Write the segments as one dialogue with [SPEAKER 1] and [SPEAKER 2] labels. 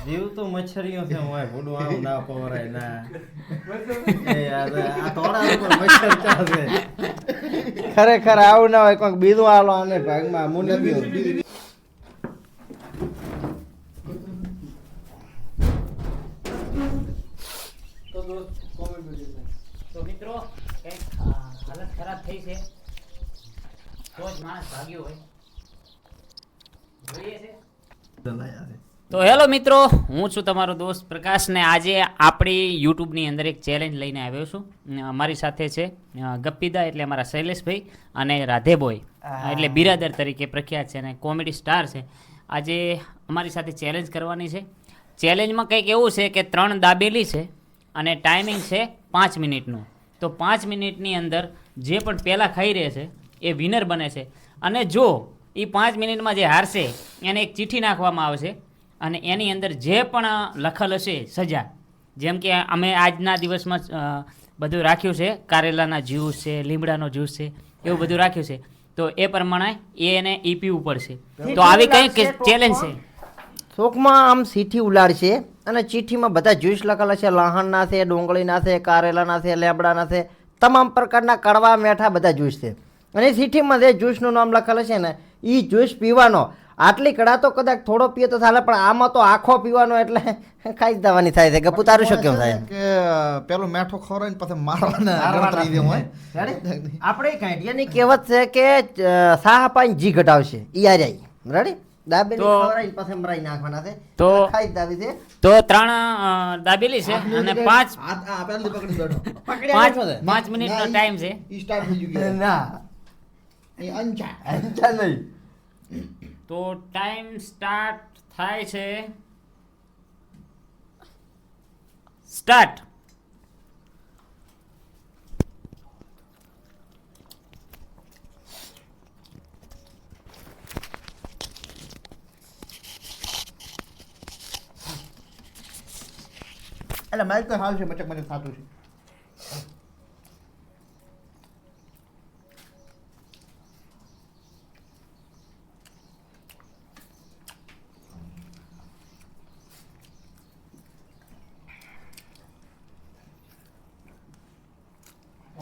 [SPEAKER 1] જીવ તો મચ્છરીઓ છે હોય ભૂડું આવું ના પવરાય ના એ આ તોડા ઉપર મચ્છર ચાલે
[SPEAKER 2] ખરેખર આવું ના હોય કોઈક બીજું આલો આને ભાગમાં મુનબીઓ
[SPEAKER 3] તો મિત્રો કંઈક હાલત ખરાબ થઈ છે તો જ માણસ ભાગ્યો હોય જોઈએ છે. તો હેલો મિત્રો, હું છું તમારો દોસ્ત પ્રકાશ ને આજે આપણી યુટ્યુબની અંદર એક ચેલેન્જ લઈને આવ્યો છું. અમારી સાથે છે ગપ્પીદા એટલે અમારા શૈલેષભાઈ અને રાધેબોય એટલે બિરાદર તરીકે પ્રખ્યાત છે અને કોમેડી સ્ટાર છે. આજે અમારી સાથે ચેલેન્જ કરવાની છે. ચેલેન્જમાં કંઈક એવું છે કે 3 દાબેલી છે અને ટાઈમિંગ છે 5 મિનિટનું. તો 5 મિનિટની અંદર જે પણ પહેલાં ખાઈ રહે છે એ વિનર બને છે અને જો એ 5 મિનિટમાં જે હારશે એને એક ચિઠ્ઠી નાખવામાં આવશે અને એની અંદર જે પણ લખેલ હશે સજા, જેમ કે અમે આજના દિવસમાં બધું રાખ્યું છે, કારેલાના જ્યુસ છે, લીમડાનો જ્યુસ છે, એવું બધું રાખ્યું છે. તો એ પ્રમાણે એને પીવું પડશે. તો આવી કંઈક ચેલેન્જ છે.
[SPEAKER 2] શોખમાં આમ સીઠી ઉલાડશે અને ચીઠીમાં બધા જ્યુસ લખેલા છે, લહણના છે, ડુંગળીના છે, કારેલાના છે, લેબડાના છે, તમામ પ્રકારના કડવા મેઠા બધા જ્યુસ છે. અને સીઠીમાં જે જ્યુસનું નામ લખેલું છે ને એ જ્યુસ પીવાનો. આટલી કડા તો કદાચ થોડો પીએ તો ચાલે, પણ આમાં તો આખો પીવાનો એટલે ખાઈ જ દેવાની થાય છે. ગપુ તારું શું કેવું થાય
[SPEAKER 4] કે પેલો મેઠો ખવડાવીને પછી મારવાના ગણતરી દે હોય.
[SPEAKER 2] આપણે કાંડિયાની કહેવત છે કે સાહ પાઈને જી ઘટાવશે ઈ આ જાય. રેડી? દાબેલી ખવડાવીને પછી મરાઈ નાખવાના છે.
[SPEAKER 3] તો
[SPEAKER 2] ખાઈ જ દાવી છે.
[SPEAKER 3] તો 3 દાબેલી છે અને 5 મિનિટનો ટાઈમ છે.
[SPEAKER 4] ઈ સ્ટાર્ટ થઈ ગયું
[SPEAKER 2] ના
[SPEAKER 4] એ અંચા
[SPEAKER 2] અંચા નહીં.
[SPEAKER 3] તો ટાઈમ સ્ટાર્ટ થાય છે. સ્ટાર્ટ.
[SPEAKER 4] એટલે માઇક તો હાલ છે, મચક મચક થતું છે.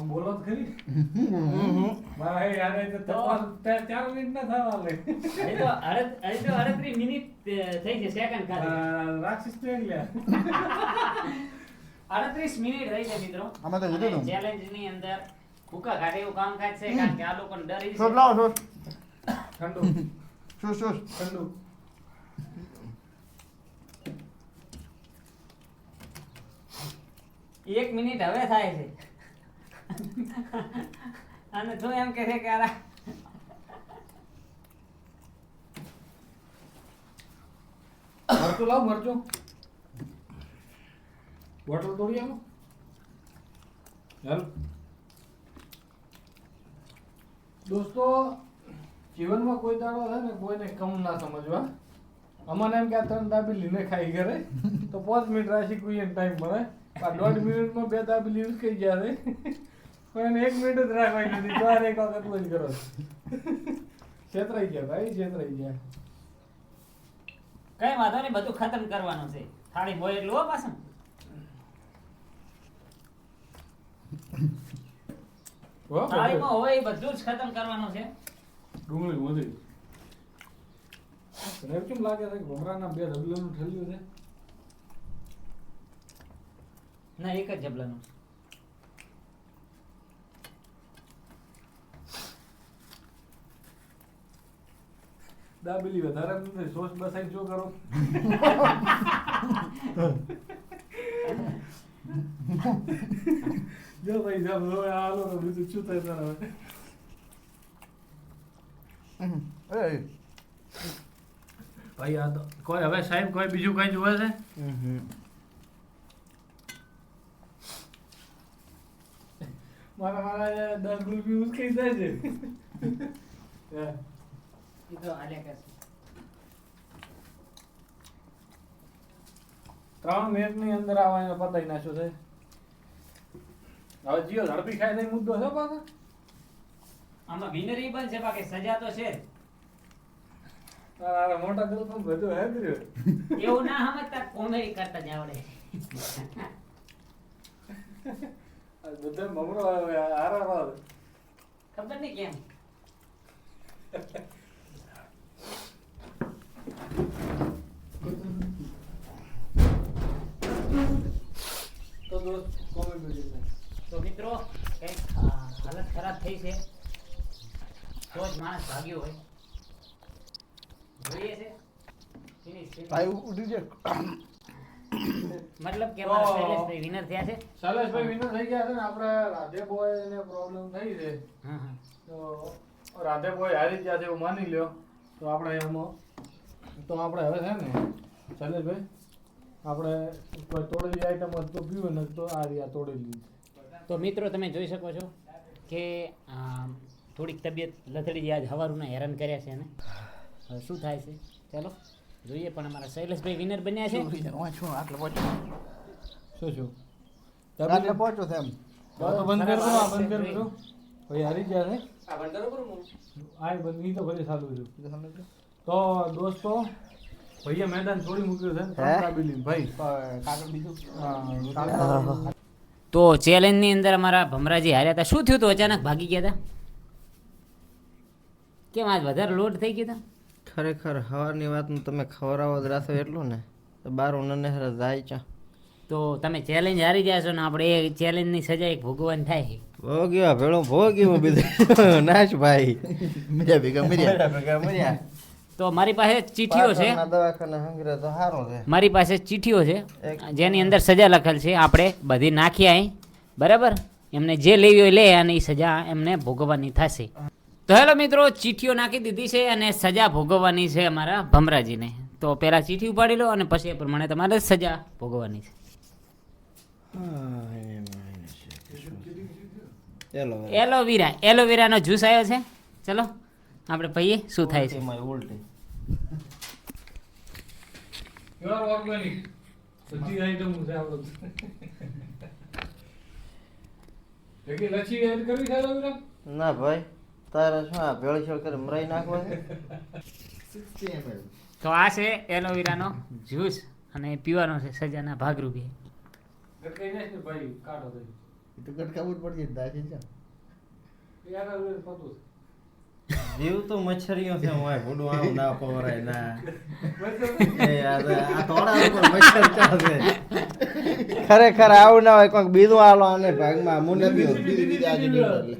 [SPEAKER 5] બોલો તો ખરી. ભાઈ યાર એ તો 4 મિનિટ ના થવા લે.
[SPEAKER 3] હજી તો 38 મિનિટ થઈ છે સેકન્ડ ખાલી.
[SPEAKER 5] રાક્ષસ તો એટલે
[SPEAKER 3] 38 મિનિટ થઈ છે મિત્રો.
[SPEAKER 4] આમાં તો કીધું તું.
[SPEAKER 3] ચેલેન્જ ની અંદર ભૂકા કાઢે એવું કામકાજ છે, કારણ કે આ લોકોને ડર ઈ
[SPEAKER 4] સોસ
[SPEAKER 3] છે.
[SPEAKER 4] લાવો સોસ.
[SPEAKER 5] ઠંડુ
[SPEAKER 4] સોસ સોસ.
[SPEAKER 5] ઠંડુ.
[SPEAKER 3] 1 મિનિટ હવે થાય છે અને તું એમ કહે છે કે આ
[SPEAKER 5] મરચું લાવ, મરચું. બોટલ તોડી આવો. ચાલ દોસ્તો, જીવનમાં કોઈ દાડો છે ને કોઈને કમ ના સમજવા. અમને એમ કે આ 3 દાબેલી ને ખાઈ કરે તો 5 મિનિટ રાશી કોઈ ટાઈમ મળે. આ 1.5 મિનિટમાં 2 દાબેલી ઉસકાઈ ગયા છે. પણ 1 મિનિટ જ રાખવાની નથી. 4 એક વખત જ કરો. છેતરાઈ ગયા ભાઈ, છેતરાઈ ગયા.
[SPEAKER 3] કઈ વાંધો નહીં, બધું ખતમ કરવાનું છે. થાળી હોય એટલું હો પાછું. થાળીમાં હોય એ બધું જ ખતમ કરવાનું છે.
[SPEAKER 5] ડુંગળી વધી. તને કેમ લાગે છે કે ભમરાના 2 ડબલાનું ઠલ્યું છે?
[SPEAKER 3] ના, એક જ જબલાનું.
[SPEAKER 5] દાબેલી વધારે નથી, સોસ બસાઈ શું કરો? જો ભાઈ સાહેબ, હવે હાલો તો બીજું શું થાય તારે હવે? ભાઈ આ તો કોઈ હવે સાહેબ કોઈ બીજું કઈ જોવે છે? મારા 10 ગુલબી ઉસકાઈ જાય છે.
[SPEAKER 3] ઈ તો આલ્યા કરશે.
[SPEAKER 5] 3 મિનિટની અંદર આવવાનો પતાઈ નાખ્યો છે. હવે જીઓ ઝડપી ખાય નહીં મુદ્દો છે પાછો.
[SPEAKER 3] આમાં વિનર ઈ બનશે, બાકી સજા તો છે.
[SPEAKER 5] તારા મોટા ગલ્પમાં બધું હેદર્યું.
[SPEAKER 3] એવું ના સમજતા કોમેડી કરતા જ આવડે.
[SPEAKER 5] આ બધા મમરો હારા
[SPEAKER 3] ખબર નહીં કેમ.
[SPEAKER 5] તો દોસ્ત કોમેન્ટ કરી.
[SPEAKER 3] તો મિત્રો કંઈક હાલત ખરાબ થઈ છે તો જ માણસ ભાગ્યો હોય. જોઈએ છે Finish.
[SPEAKER 4] ભાઈ ઉઠી જાય
[SPEAKER 3] મતલબ કે અમારા શૈલેષભાઈ વિનર થયા છે.
[SPEAKER 5] શૈલેષભાઈ વિનર થઈ ગયા છે ને આપણે રાધે બોય ને પ્રોબ્લેમ થઈ છે
[SPEAKER 3] હા હા.
[SPEAKER 5] તો રાધે બોય હારી ગયા છે એવું માની લ્યો તો આપણે એમાં તો આપણે હવે છે ને શૈલેષભાઈ આપણે કોઈ તોડેલી આઈટમ હોય તો પીવું ને તો આ રહ્યા તોડેલી.
[SPEAKER 3] તો મિત્રો તમે જોઈ શકો છો કે થોડીક તબિયત લથડી જાય, આજ હવારુના હેરાન કર્યા છે એને. હવે શું થાય છે ચાલો જોઈએ. પણ અમારા શૈલેષભાઈ વિનર બન્યા છે.
[SPEAKER 4] શું આટલે પહોંચો
[SPEAKER 5] શું
[SPEAKER 4] આટલે પહોંચો છે એમ
[SPEAKER 5] તો બંધ કરી દો, આ બંધ કરી દો. ભાઈ હારી ગયા છે આ બંધ ઈ તો ભલે ચાલુ છે. તો દોસ્તો ભાઈએ મેદાન છોડી મૂક્યું છે કાબિલી ભાઈ
[SPEAKER 4] કાગળ બીજું
[SPEAKER 5] હા.
[SPEAKER 3] તો ચેલેન્જની અંદર અમારા ભમરાજી હાર્યા હતા. શું થયું હતું? અચાનક ભાગી ગયા હતા કેમ? આજ વધારે લોડ થઈ ગયો હતા?
[SPEAKER 2] ખરેખર હવારની વાતનું તમે ખવડાવો જ રાખો એટલું ને તો બારું નનેહર જાય ચા
[SPEAKER 3] તો તમે ચેલેન્જ હારી ગયા છો ને આપણે એ ચેલેન્જની સજા એક ભોગવવાની થાય છે.
[SPEAKER 2] ભોગ્યો ભેળો ભોગ્યું બીજું નાશ ભાઈ
[SPEAKER 4] મજા ભેગા મજા
[SPEAKER 3] તો મારી પાસે ચીઠીઓ છે,
[SPEAKER 2] પાટણના દવાખાને હંગરે તો સારું છે.
[SPEAKER 3] મારી પાસે ચીઠીઓ છે જેની અંદર સજા લખેલ છે. આપણે બધી નાખી અહીં બરાબર. એમને જે લેવી હોય લે અને એ સજા એમને ભોગવવાની થશે. તો હેલો મિત્રો, ચીઠીઓ નાખી દીધી છે અને સજા ભોગવવાની છે અમારા ભમરાજીને. તો પહેલાં ચીઠી ઉપાડી લો અને પછી એ પ્રમાણે તમારે સજા ભોગવવાની છે. એલોવેરાનો જ્યુસ આવ્યો છે. ચલો આપણે પહીએ શું થાય છે.
[SPEAKER 2] ઉલટી
[SPEAKER 5] પ્યોર ઓર્ગેનિક બધી આઈટમ છે આપણો. લેકી લચ્છી એડ કરવી છે લોગરા?
[SPEAKER 2] ના ભાઈ તારે શું આ ભેળસેળ કરી મરાઈ નાખવા છે?
[SPEAKER 4] 60 ml
[SPEAKER 3] તો આ છે એલોવેરાનો જ્યુસ અને પીવાનો છે સજાના ભાગરૂપે.
[SPEAKER 5] ગટકાઈ જાય ને ભાઈ કાઢો દે.
[SPEAKER 4] એ તો ગટકાવું જ પડશે દાખી છે
[SPEAKER 5] યાર હવે પતું
[SPEAKER 1] જીવ તો મચ્છરીઓ છે હોય ભૂડું આમ ના પવરાય ના
[SPEAKER 5] છે.
[SPEAKER 1] એ આ તોડા ઉપર મચ્છર ચાલે.
[SPEAKER 2] ખરેખર આવું ના હોય કોઈક બીજું આલો આને ભાગમાં મુને
[SPEAKER 4] બીજી આજે નીકળે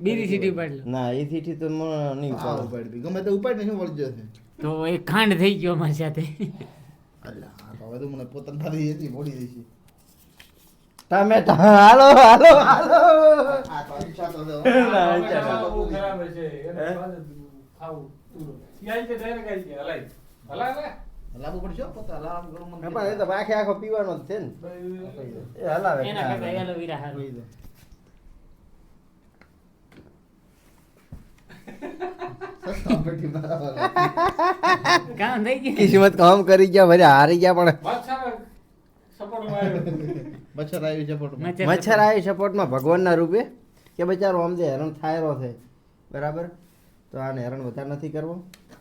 [SPEAKER 3] બીજી સીટી પાડી લો.
[SPEAKER 2] ના એ થી તો મને નહીં
[SPEAKER 4] આ
[SPEAKER 2] પાડો.
[SPEAKER 4] ઉપાડી ગમે તો ઉપાડી શું વળી જશે
[SPEAKER 3] તો એ કાંડ થઈ ગયો અમારી સાથે.
[SPEAKER 4] અલ્લા આ તો હવે તો મને પોતાની થાળી હતી મોડી દેશે
[SPEAKER 2] ટમેટા હાલો હાલો હાલો
[SPEAKER 4] આ તો ઈચ્છા તો છે
[SPEAKER 5] બહુ ખરાબ છે એને ખાવું પૂરો. યાર કે ડાયરેક્ટ આવી ગયા હલાઈ હલા
[SPEAKER 4] લાગુ પડશે પોતા લામ ગરમ મન
[SPEAKER 2] પણ એ તો આખે આખો પીવાનો જ છે ને એ હલાવે
[SPEAKER 3] એના કરતા એલોવેરા હારું. કામ થઈ ગયું.
[SPEAKER 2] કિસ્મત કામ કરી ગયા ભલે હારી ગયા પણ
[SPEAKER 5] વાત સારા સપોર્ટમાં આવ્યો.
[SPEAKER 4] મચ્છર આવી છે ફોટો
[SPEAKER 2] મચ્છર આવી સપોર્ટમાં ભગવાનના રૂપે કે બચારો આમ જે હેરાન થાયરો છે બરાબર. તો આને હેરાન વધારે નથી કરવો.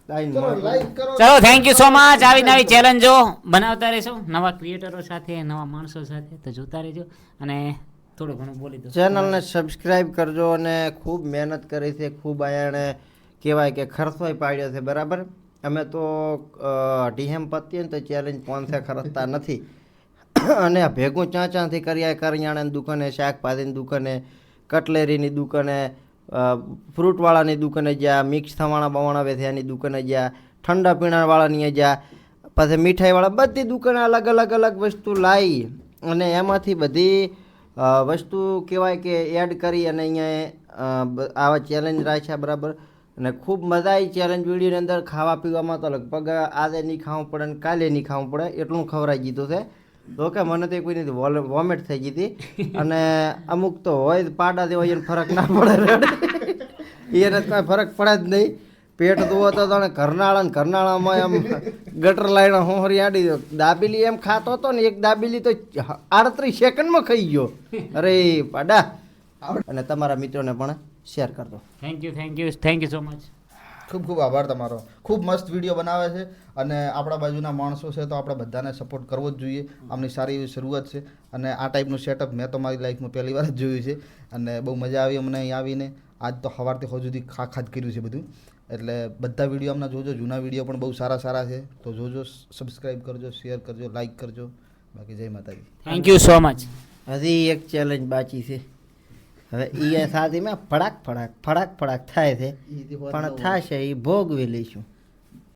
[SPEAKER 4] ચલો લાઈક કરો
[SPEAKER 3] ચલો થેન્ક યુ સો મચ. આવી નવી ચેલેન્જો બનાવતા રહેશો નવા ક્રિએટરો સાથે, નવા માણસો સાથે. તો જોતા રહેજો અને થોડું ઘણું બોલી દો.
[SPEAKER 2] ચેનલને સબસ્ક્રાઈબ કરજો અને ખૂબ મહેનત કરી છે, ખૂબ આયાણે કહેવાય કે ખર્ચોય પાડ્યો છે બરાબર. અમે તો ડીએમ પતીએ ને તો ચેલેન્જ 500 ખર્ચતા નથી અને ભેગું ચાંચાથી કર્યા કરિયાણાની દુકાને, શાકભાજીની દુકાને, કટલેરીની દુકાને, ફ્રૂટવાળાની દુકાને જ્યાં, મિક્સ થવાણા બવાણા વેચે એની દુકાને જ્યાં, ઠંડા પીણાવાળાની જ્યાં, પછી મીઠાઈવાળા, બધી દુકાને અલગ અલગ અલગ વસ્તુ લાવી અને એમાંથી બધી વસ્તુ કહેવાય કે એડ કરી અને અહીંયા આવા ચેલેન્જ રાખ્યા બરાબર. અને ખૂબ મજા આવી ચેલેન્જ વિડીયોની અંદર. ખાવા પીવામાં તો લગભગ આજે નહીં ખાવું પડે ને કાલે નહીં ખાવું પડે એટલું ખવડાવી દીધું છે. તો કે મને તો કોઈ નથી વોમિટ થઈ ગઈ હતી અને અમુક તો હોય પાડા દેવા એને ફરક ના પડે એને કાંઈ ફરક પડે જ નહીં. પેટ ધોવો તો તને ઘરનાળામાં એમ ગટર લાઈન હોહરી આડી દો. દાબેલી એમ ખાતો હતો ને એક દાબેલી તો 38 સેકન્ડમાં ખાઈ ગયો. અરે પાડા. અને તમારા મિત્રોને પણ શેર કરજો.
[SPEAKER 3] Thank you so much.
[SPEAKER 4] ખૂબ ખૂબ આભાર તમારો. ખૂબ મસ્ત વિડીયો બનાવે છે અને આપણા બાજુના માણસો છે તો આપણે બધાને સપોર્ટ કરવો જ જોઈએ. આમની સારી એવી શરૂઆત છે અને આ ટાઈપનું સેટઅપ મેં તો મારી લાઈફમાં પહેલી વાર જ જોયું છે અને બહુ મજા આવી અમને અહીં આવીને. આજ તો સવારથી હજુ સુધી ખા કર્યું છે બધું. એટલે બધા વિડીયો અમને જોજો, જૂના વિડીયો પણ બહુ સારા સારા છે તો જોજો, સબસ્ક્રાઈબ કરજો, શેર કરજો, લાઈક કરજો. બાકી જય માતાજી.
[SPEAKER 3] Thank you so much.
[SPEAKER 2] હજી એક ચેલેન્જ બાકી છે. હવે એ સાથેમાં ફડાક ફડાક થાય છે પણ થશે એ ભોગવી લઈશું.